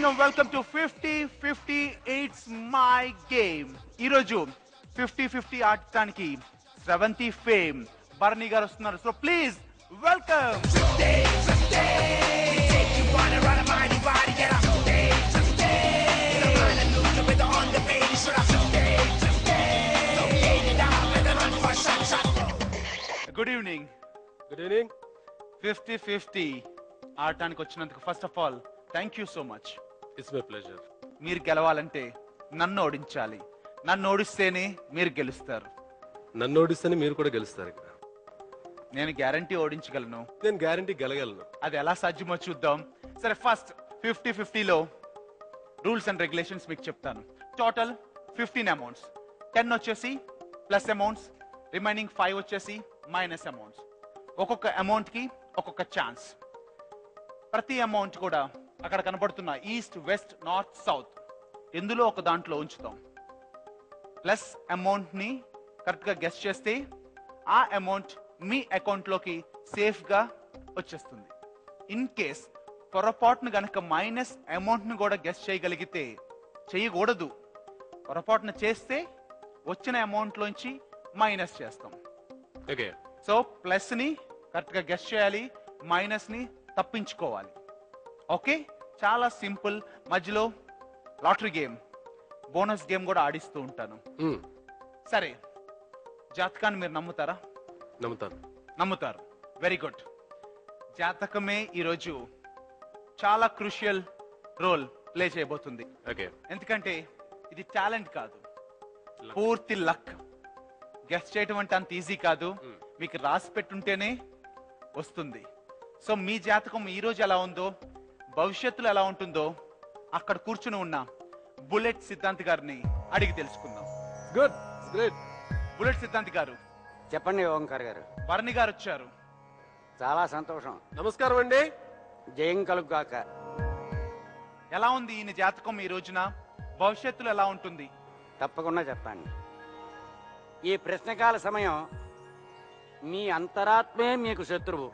Evening and welcome to 50-50 it's my game. ఈరోజు 50-50 ఆడటానికి Sravanthi fame Bharani garu వస్తున్నారు. So please welcome. Good evening. Good evening. 50-50 ఆడటానికి వచ్చినందుకు first of all thank you so much. It's my pleasure. మీరు గెలవాలంటే నన్ను ఓడించాలి. నన్ను ఓడిస్తేనే మీరు గెలుస్తారు. నన్ను ఓడిస్తేనే మీరు కూడా గెలుస్తారు. ఇక్కడ నేను గ్యారంటీ ఓడించగలను. నేను గ్యారంటీ గెలగలను. అది ఎలా సాధ్యమో చూద్దాం. సరే, ఫస్ట్ 50-50లో రూల్స్ అండ్ రెగ్యులేషన్స్ మీకు చెప్తాను. టోటల్ 15 అమౌంట్స్, 10 వచ్చేసి ప్లస్ అమౌంట్స్, రిమైనింగ్ 5 వచ్చేసి మైనస్ అమౌంట్స్. ఒక్కొక్క అమౌంట్ కి ఒక్కొక్క ఛాన్స్. ప్రతి అమౌంట్ కూడా అక్కడ కనబడుతున్న ఈస్ట్, వెస్ట్, నార్త్, సౌత్ ఎందులో ఒక దాంట్లో ఉంచుతాం. ప్లస్ అమౌంట్ ని కరెక్ట్ గా గెస్ చేస్తే ఆ అమౌంట్ మీ అకౌంట్ లోకి సేఫ్ గా వచ్చేస్తుంది. ఇన్ కేస్ పొరపాటును గనక మైనస్ అమౌంట్ ను కూడా గెస్ చేయగలిగితే, చేయకూడదు, పొరపాటును చేస్తే వచ్చిన అమౌంట్ లోంచి మైనస్ చేస్తాం. సో ప్లస్ ని కరెక్ట్ గా గెస్ చేయాలి, మైనస్ ని తప్పించుకోవాలి. ఓకే, చాలా సింపుల్. మధ్యలో లాటరీ గేమ్, బోనస్ గేమ్ కూడా ఆడిస్తూ ఉంటాను. సరే, జాతకాన్ని మీరు నమ్ముతారా? నమ్ముతారు. Very good. జాతకమే ఈరోజు చాలా క్రూషియల్ రోల్ ప్లే చేయబోతుంది. ఎందుకంటే ఇది టాలెంట్ కాదు, పూర్తి లక్. గెస్ చేయటం అంటే అంత ఈజీ కాదు. మీకు రాసి పెట్టుంటేనే వస్తుంది. సో మీ జాతకం ఈ రోజు ఎలా ఉందో, భవిష్యత్తులో ఎలా ఉంటుందో అక్కడ కూర్చుని ఉన్న బుల్లెట్ సిద్ధాంత్ గారిని అడిగి తెలుసుకుందాం. Good, great. బుల్లెట్ సిద్ధాంత్ గారు చెప్పండి. ఓంకార్ గారు, భరణి గారు వచ్చారు. చాలా సంతోషం. నమస్కారం అండి. జయం కలుగుగాక. ఎలా ఉంది ఈయన జాతకం ఈ రోజున? భవిష్యత్తులో ఎలా ఉంటుంది? తప్పకుండా చెప్పండి. ఈ ప్రశ్నకాల సమయం మీ అంతరాత్మే మీకు శత్రువు.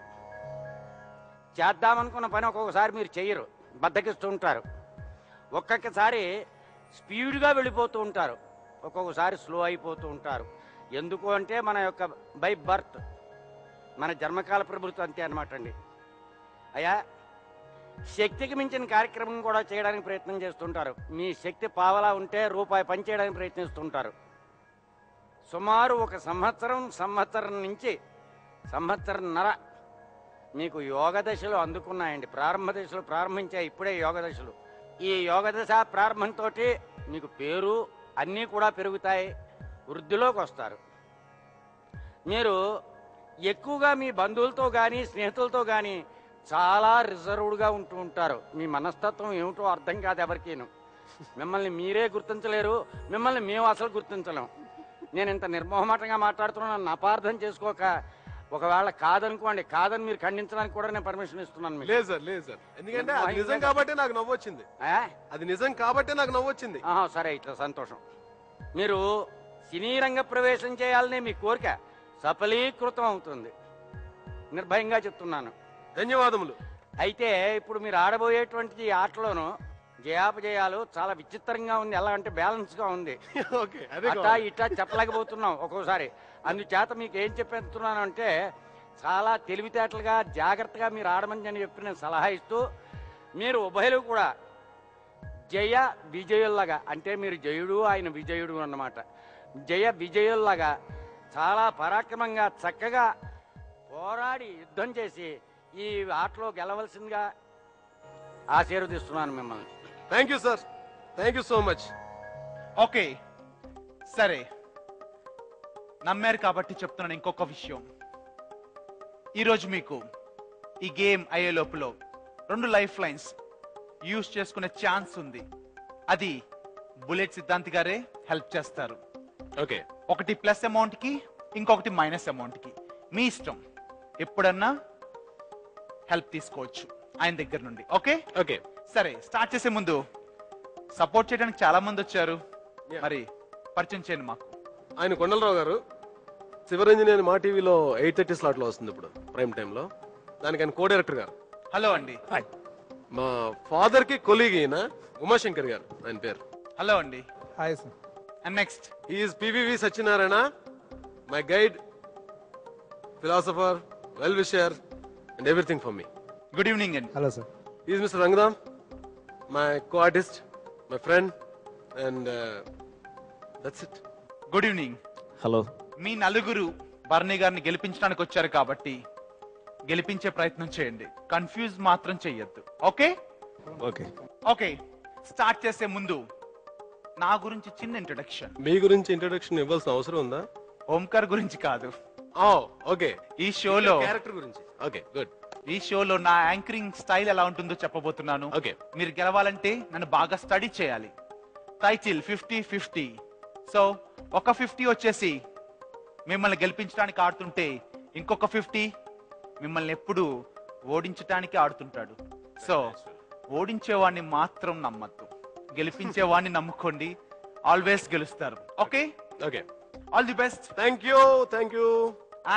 చేద్దామనుకున్న పని ఒక్కొక్కసారి మీరు చెయ్యరు, బద్దకిస్తూ ఉంటారు. ఒక్కొక్కసారి స్పీడ్గా వెళ్ళిపోతూ ఉంటారు, ఒక్కొక్కసారి స్లో అయిపోతూ ఉంటారు. ఎందుకు అంటే మన యొక్క బై బర్త్, మన జన్మకాల ప్రభుత్వం అంతే అనమాట అండి. అయ్యా, శక్తికి మించిన కార్యక్రమం కూడా చేయడానికి ప్రయత్నం చేస్తుంటారు. మీ శక్తి పావలా ఉంటే రూపాయి పని చేయడానికి ప్రయత్నిస్తుంటారు. సుమారు ఒక సంవత్సరం నుంచి సంవత్సరంన్నర మీకు యోగ దశలు అందుకున్నాయండి. ప్రారంభ దశలు ప్రారంభించే ఇప్పుడే యోగ దశలు. ఈ యోగ దశ ప్రారంభంతో మీకు పేరు అన్నీ కూడా పెరుగుతాయి, వృద్ధిలోకి వస్తారు. మీరు ఎక్కువగా మీ బంధువులతో కానీ స్నేహితులతో కానీ చాలా రిజర్వ్డ్గా ఉంటూ ఉంటారు. మీ మనస్తత్వం ఏమిటో అర్థం కాదు ఎవరికీను. మిమ్మల్ని మీరే గుర్తించలేరు, మిమ్మల్ని మేము అసలు గుర్తించలేము. నేను ఇంత నిర్మోహమాటంగా మాట్లాడుతున్నాను, అపార్థం చేసుకోక. ఒకవేళ కాదనుకోండి, కాదని మీరు ఖండించడానికి కూడా నేను పర్మిషన్ ఇస్తున్నాను. లేదు సార్, ఎందుకంటే అది నిజం కాబట్టి నాకు నవ్వొచ్చింది. అది నిజం కాబట్టి నాకు నవ్వొచ్చింది. సరే, ఇట్లా సంతోషం. మీరు సినీ రంగ ప్రవేశం చేయాలనే మీ కోరిక సఫలీకృతం అవుతుంది, నిర్భయంగా చెప్తున్నాను. ధన్యవాదములు. అయితే ఇప్పుడు మీరు ఆడబోయేటువంటి ఆటలోను జయాపజయాలు చాలా విచిత్రంగా ఉంది. ఎలా అంటే బ్యాలెన్స్ గా ఉంది. అట్టా ఇట్టా చెప్పలేకపోతున్నాం ఒక్కోసారి. అందుచేత మీకు ఏం చెప్పేస్తున్నాను అంటే, చాలా తెలివితేటలుగా జాగ్రత్తగా మీరు ఆడమని అని చెప్పి నేను సలహా ఇస్తూ, మీరు ఉభయలు కూడా జయ విజయుల్లాగా, అంటే మీరు జయుడు ఆయన విజయుడు అన్నమాట, జయ విజయుల్లాగా చాలా పరాక్రమంగా చక్కగా పోరాడి యుద్ధం చేసి ఈ ఆటలో గెలవలసిందిగా ఆశీర్వదిస్తున్నాను మిమ్మల్ని. Thank you sir, thank you so much. Okay, సరే, నమ్మారు కాబట్టి చెప్తున్నాను ఇంకొక విషయం. ఈరోజు మీకు ఈ గేమ్ అయ్యే లోపల 2 లైఫ్ లైన్స్ యూజ్ చేసుకునే ఛాన్స్ ఉంది. అది బుల్లెట్ సిద్ధాంత్ గారే హెల్ప్ చేస్తారు. ఓకే, ఒకటి ప్లస్ అమౌంట్ కి, ఇంకొకటి మైనస్ అమౌంట్ కి. మీ ఇష్టం, ఎప్పుడన్నా హెల్ప్ తీసుకోవచ్చు ఆయన దగ్గర నుండి. ఓకే ఓకే సరే, స్టార్ట్ చేసే ముందు సపోర్ట్ చేయడానికి చాలా మంది వచ్చారు, మరి పరిచయం చేయండి మాకు. ఆయన కొండలరావు గారు, శివరంజని అని మా టీవీలో 8:30 స్లాట్ లో వస్తుంది ఇప్పుడు ప్రైమ్ టైమ్ లో. దానికి ఆయన కో డైరెక్టర్ గారు. హలో అండి. మా ఫాదర్ కి కొలీగ్ ఈయన ఉమాశంకర్ గారు ఆయన పేరు. హలో అండి. Hi sir. And next is PVV Satyanarayana, my guide, philosopher, well wisher and everything for me. Good evening అండి. Hello sir. Is mister Rangaram, my co artist, my friend and that's it. Good evening. Hello. మీ నలుగురు బర్నీ గారిని గెలిపించడానికి వచ్చారు కాబట్టి గెలిపించే ప్రయత్నం చేయండి, కన్ఫ్యూజ్ మాత్రం చెయ్యొద్దు. Okay okay. ఓకే, స్టార్ట్ చేసే ముందు నా గురించి చిన్న ఇంట్రొడక్షన్. మీ గురించి ఇంట్రొడక్షన్ ఇవ్వాల్సిన అవసరం ఉందా? ఓంకార్ గురించి కాదు, ఓకే, ఈ షోలో క్యారెక్టర్ గురించి. Okay, good. ఈ షోలో నా యాంకరింగ్ స్టైల్ ఎలా ఉంటుందో చెప్పబోతున్నాను. ఓకే. మీరు గెలవాలంటే నన్ను బాగా స్టడీ చేయాలి. టైటిల్ 50-50. సో ఒక 50 వచ్చేసి మిమ్మల్ని గెలిపించడానికి ఆడుతుంటే ఇంకొక 50 మిమ్మల్ని ఎప్పుడు ఓడించడానికి ఆడుతుంటాడు. సో ఓడించేవాడిని మాత్రం నమ్మద్దు, గెలిపించేవాడిని నమ్ముకోండి, ఆల్వేస్ గెలుస్తారు. Okay okay, all the best. Thank you, thank you.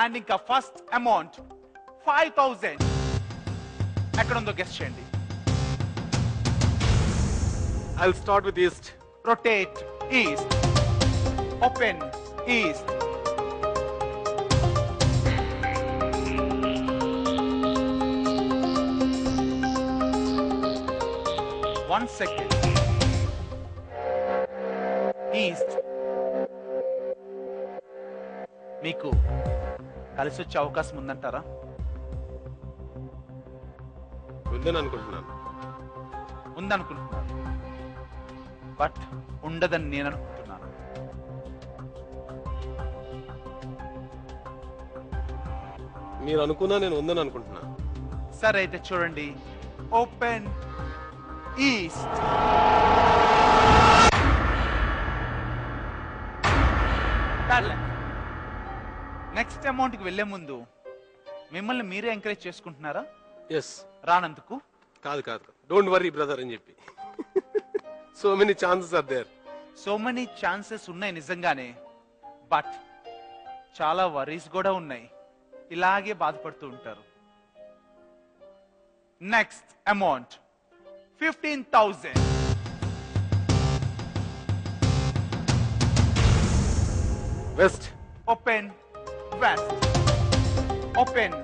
And ఇంకా ఫస్ట్ అమౌంట్ 5000 ఎక్కడ ఉందో గెస్ట్ చేయండి. I'll start with east. Rotate east. Open east. One second. East. మీకు కలిసి వచ్చే అవకాశం ఉందంటారా? ఉందని అనుకుంటున్నాను. ఉందనుకుంటున్నాను, బట్ ఉండదని నేను అనుకుంటున్నాను. మీరు అనుకున్నా నేను ఉందని అనుకుంటున్నాను. సరే అయితే చూడండి, ఓపెన్ ఈస్ట్. నెక్స్ట్ అమౌంట్ కి వెళ్లే ముందు మిమ్మల్ని మీరే ఎంకరేజ్ చేసుకుంటున్నారా ఎస్. రానందుకు? కాదు కాదు, డోంట్ వరీ బ్రదర్ అని చెప్పి. So many chances are there. So many chances ఉన్నాయి నిజంగానే, బట్ చాలా వరీస్ కూడా ఉన్నాయి, ఇలాగే బాధపడుతూ ఉంటారు. Next amount 15,000. West. Open west. Open.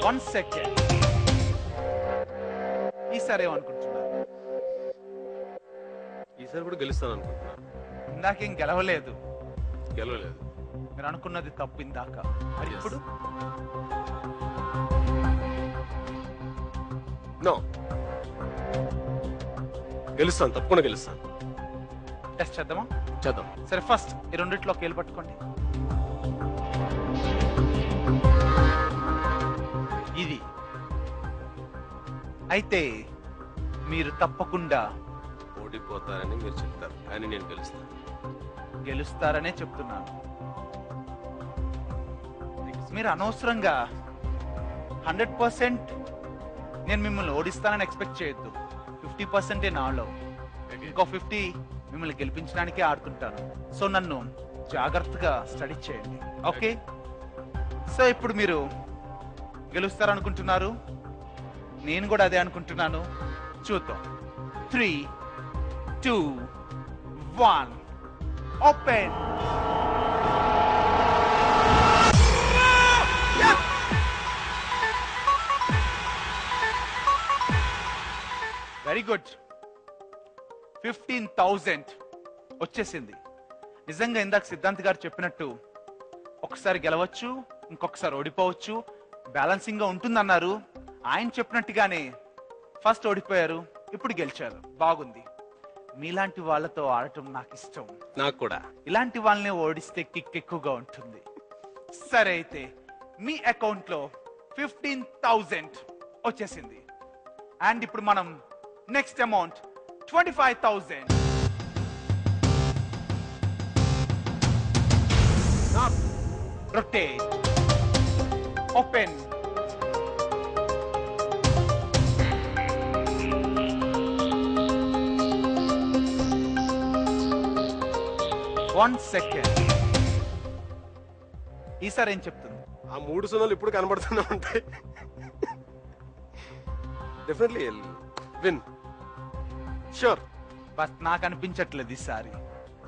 One second. ఈసారి ఏమనుకుంటున్నారు? ఈసారి కూడా గెలుస్తాను అనుకుంటున్నాను. ఇందాకేం గెలవలేదు, గెలవలేదు. మీరు అనుకున్నది తప్పు ఇందాక, మరి Yes. ఇప్పుడు నో, గెలుస్తాను, తప్పకుండా గెలుస్తాను. టెస్ట్ చేద్దామా? చేద్దాం. సరే, ఫస్ట్ ఈ రెండిట్లో కేలు పట్టుకోండి. ఇది అయితే మీరు తప్పకుండా ఓడిపోతారని మీరు చెప్తారు, కానీ నేను గెలుస్తాను. గెలుస్తారనే చెప్తున్నాను. మీరు అనవసరంగా 100% నేను మిమ్మల్ని ఓడిస్తానని ఎక్స్పెక్ట్ చేయొద్దు. 50% నాలో, ఇంకో 50 మిమ్మల్ని గెలిపించడానికే ఆడుతుంటాను. సో నన్ను జాగ్రత్తగా స్టడీ చేయండి. ఓకే, సో ఇప్పుడు మీరు గెలుస్తారనుకుంటున్నారు, నేను కూడా అదే అనుకుంటున్నాను. చూద్దాం. 3, 2, 1 ఓపెన్. Very good. 15,000 వచ్చేసింది. నిజంగా ఇందాక సిద్ధాంత్ గారు చెప్పినట్టు ఒకసారి గెలవచ్చు, ఇంకొకసారి ఓడిపోవచ్చు, బ్యాలెన్సింగ్ గా ఉంటుందన్నారు. ఆయన చెప్పినట్టుగానే ఫస్ట్ ఓడిపోయారు, ఇప్పుడు గెలిచారు. బాగుంది. మీలాంటి వాళ్ళతో ఆడటం నాకు ఇష్టం. నాకు కూడా. ఇలాంటి వాళ్ళని ఓడిస్తే కిక్ ఎక్కువగా ఉంటుంది. సరే అయితే మీ అకౌంట్ లో 15,000 వచ్చేసింది. అండ్ ఇప్పుడు మనం next amount 25,000. Rotate. Open. 1 second. ఈసారి ఏం చెప్తుంది? ఆ 3 సున్నాలు ఇప్పుడు కనబడుతూనే ఉంటాయి. Definitely win sure. బస్ నాకు అనిపించట్లేదు ఈసారి.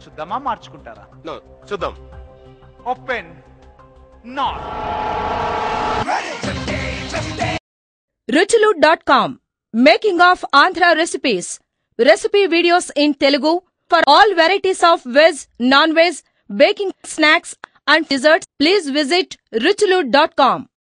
చూద్దామా, మార్చుకుంటారా? నో, చూద్దాం. Open not. Ruchulu.com, making of Andhra recipes. Recipe videos in Telugu for all varieties of veg, non-veg, baking snacks and desserts. Please visit Ruchulu.com.